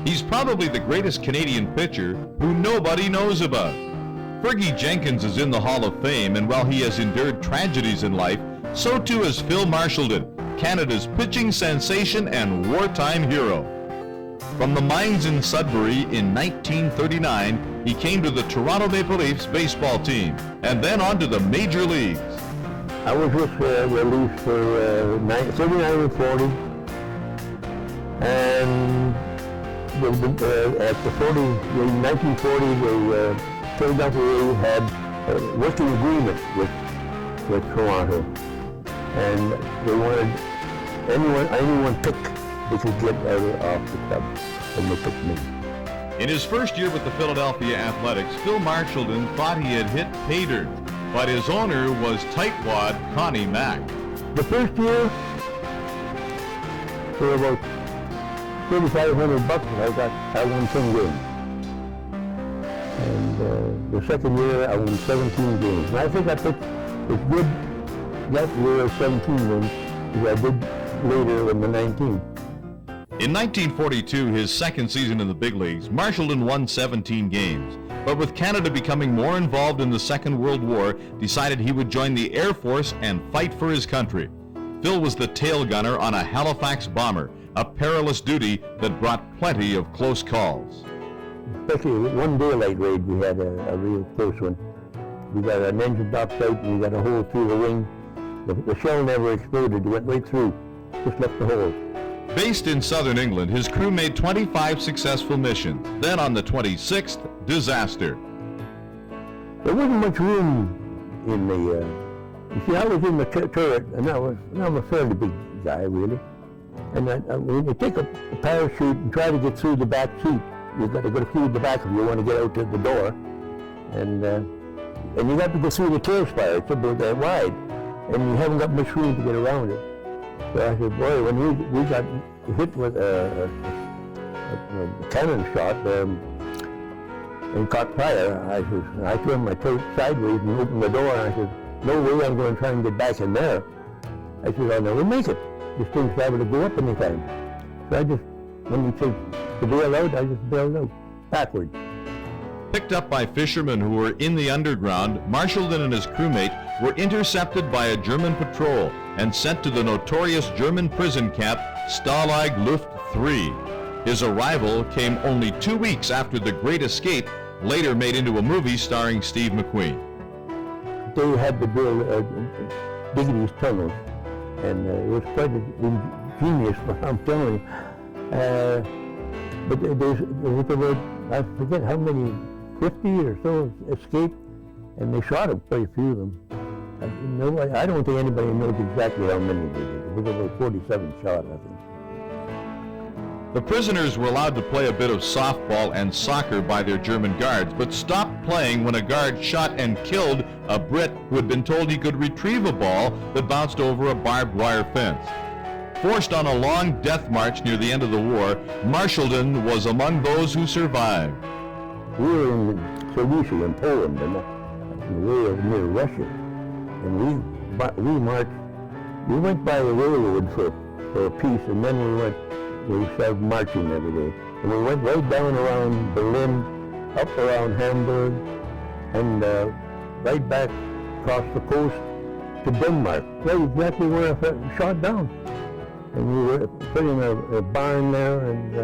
He's probably the greatest Canadian pitcher who nobody knows about. Fergie Jenkins is in the Hall of Fame, and while he has endured tragedies in life, so too has Phil Marchildon, Canada's pitching sensation and wartime hero. From the mines in Sudbury in 1939, he came to the Toronto Maple Leafs baseball team, and then on to the major leagues. I was with the Leafs for 39 and 40, and at the 1940, the Philadelphia had a working agreement with Toronto, and they wanted anyone pick they could get off the club, and they picked me. In his first year with the Philadelphia Athletics, Phil Marchildon thought he had hit pay dirt, but his owner was tightwad Connie Mack. The first year, for about $3,500, I won 10 games. And the second year, I won 17 games. And I think I pitched as good that year of 17 games as I did later in the 19. In 1942, his second season in the big leagues, Marchildon won 17 games. But with Canada becoming more involved in the Second World War, decided he would join the Air Force and fight for his country. Phil was the tail gunner on a Halifax bomber, a perilous duty that brought plenty of close calls. Especially one daylight raid, we had a real close one. We got an engine dock out and we got a hole through the wing. The shell never exploded, it went right through, just left the hole. Based in southern England, his crew made 25 successful missions. Then on the 26th, disaster. There wasn't much room in the, you see, I was in the turret, and I'm a fairly big guy, really. And when you take a parachute and try to get through the back seat, you've got to go through the back if you want to get out to the door. And you got to go through the tail spire, it's about that wide. And you haven't got much room to get around it. So I said, boy, when we got hit with a cannon shot and caught fire, I turned my toe sideways and opened the door, and I said, no way I'm going to try and get back in there. I said, I'll never make it. This thing's liable to go up anytime. So I just, when he said to bail out, I just bailed out, backwards. Picked up by fishermen who were in the underground, Marchildon and his crewmate were intercepted by a German patrol and sent to the notorious German prison camp Stalag Luft III. His arrival came only 2 weeks after The Great Escape, later made into a movie starring Steve McQueen. They had to build dig these tunnels, and it was quite ingenious, I'm telling you. But there was about, I forget how many, 50 or so escaped, and they shot up quite a few of them. I don't think anybody knows exactly how many they did. It was about 47 shot, I think. The prisoners were allowed to play a bit of softball and soccer by their German guards, but stopped playing when a guard shot and killed a Brit who had been told he could retrieve a ball that bounced over a barbed wire fence. Forced on a long death march near the end of the war, Marchildon was among those who survived. We were in Silesia in Poland, and we were near Russia, and we marched. We went by the railroad for a piece, and then we started marching every day. And we went right down around Berlin, up around Hamburg, and right back across the coast to Denmark, right exactly where I shot down. And we were put in a barn there, and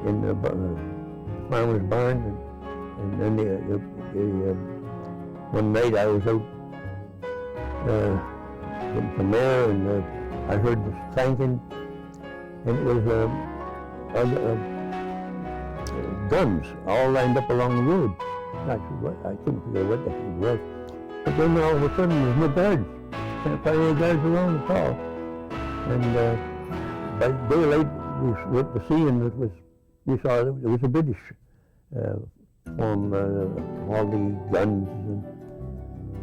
in the farmer's barn, and then one night I was out from there, and I heard this clanking, and it was guns all lined up along the road. I couldn't figure what the heck it was. But then all of a sudden there's no guards. Can't find any guards around at all. And by daylight we went to see, and we saw it was a British form, all the guns. And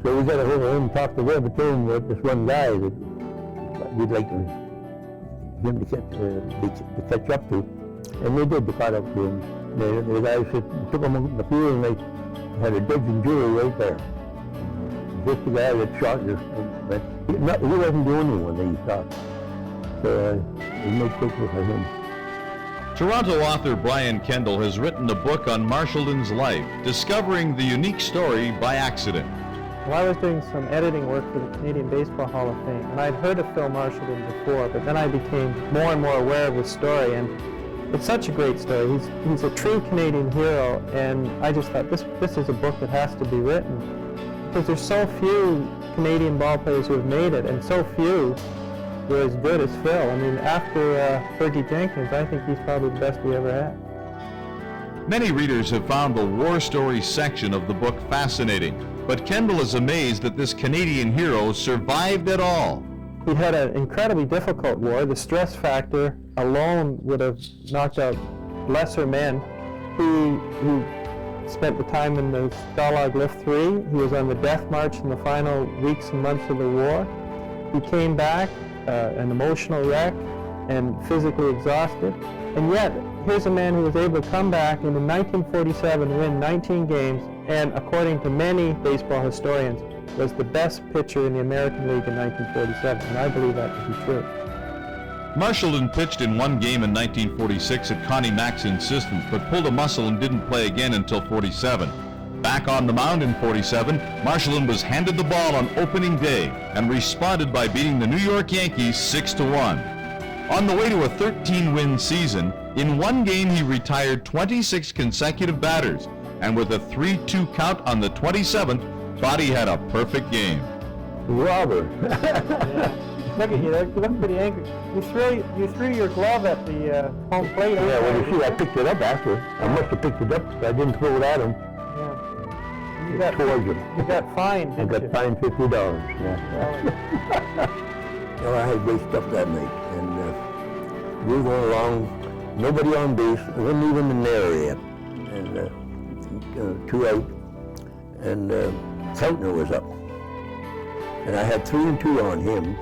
so we got to go home and talk to them, but told them about this one guy that we'd like him to catch up to. And they did, they caught up to him. The guy took him in the field, and they had a judge and jury right there. Just the guy that shot this, he wasn't the only one that he shot. So we made pictures of him. Toronto author Brian Kendall has written a book on Marchildon's life, discovering the unique story by accident. Well, I was doing some editing work for the Canadian Baseball Hall of Fame, and I'd heard of Phil Marchildon before, but then I became more and more aware of his story, and it's such a great story. He's a true Canadian hero, and I just thought this is a book that has to be written, because there's so few Canadian ball players who have made it, and so few who are as good as Phil. I mean, after Fergie Jenkins, I think he's probably the best we ever had. Many readers have found the war story section of the book fascinating, but Kendall is amazed that this Canadian hero survived it all. He had an incredibly difficult war. The stress factor alone would have knocked out lesser men. He spent the time in the Stalag Luft 3. He was on the death march in the final weeks and months of the war. He came back an emotional wreck and physically exhausted. And yet, here's a man who was able to come back and in 1947 win 19 games, and according to many baseball historians, was the best pitcher in the American League in 1947, and I believe that to be true. Marchildon pitched in one game in 1946 at Connie Mack's insistence, but pulled a muscle and didn't play again until 47. Back on the mound in 47, Marchildon was handed the ball on opening day and responded by beating the New York Yankees 6-1. On the way to a 13-win season, in one game he retired 26 consecutive batters, and with a 3-2 count on the 27th, thought he had a perfect game. Robber. Yeah. Look at you, you look pretty angry. You threw your glove at the home plate. Yeah, well, you see, I picked it up after. I must have picked it up, but I didn't throw it at him. Yeah. Towards him. You got fined, I didn't got you? fined $50. Yeah. Well, I had great stuff that night, and we were going along, nobody on base, I wasn't even in the area, and 2 out, and Keltner was up, and I had 3-2 on him.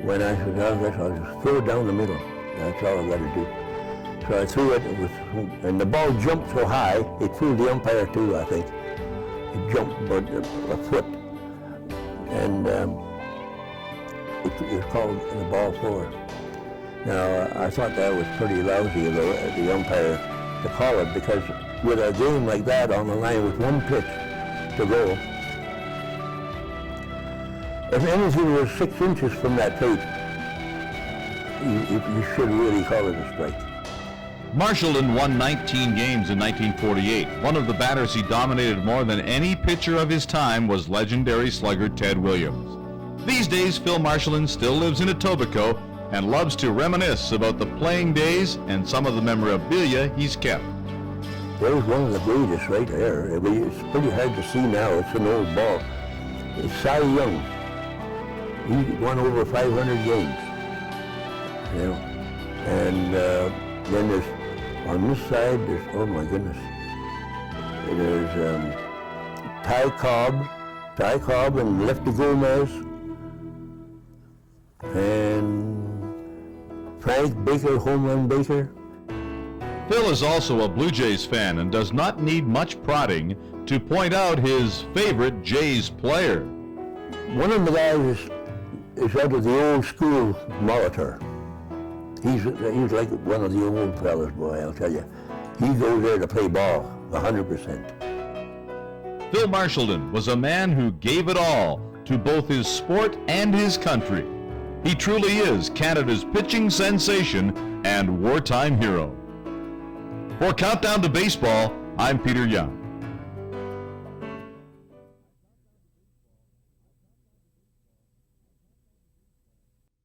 When I said, oh, I'll just throw it down the middle. That's all I got to do. So I threw it, and the ball jumped so high, it threw the umpire too, I think. It jumped about a foot, and it was called the ball four. Now, I thought that was pretty lousy of the umpire to call it, because with a game like that on the line with one pitch to go, if anything was 6 inches from that plate, you should really call it a strike. Marchildon won 19 games in 1948. One of the batters he dominated more than any pitcher of his time was legendary slugger Ted Williams. These days, Phil Marchildon still lives in Etobicoke and loves to reminisce about the playing days and some of the memorabilia he's kept. There's one of the greatest right there. It's pretty hard to see now. It's an old ball. It's Cy Young. He won over 500 games. You know, and then there's on this side. There's, oh my goodness. There's Ty Cobb, and Lefty Gomez, and Frank Baker, home run Baker. Phil is also a Blue Jays fan and does not need much prodding to point out his favorite Jays player. One of the guys is out of the old school Molitor. He's like one of the old fellas, boy, I'll tell you. He goes there to play ball, 100%. Phil Marchildon was a man who gave it all to both his sport and his country. He truly is Canada's pitching sensation and wartime hero. For Countdown to Baseball, I'm Peter Young.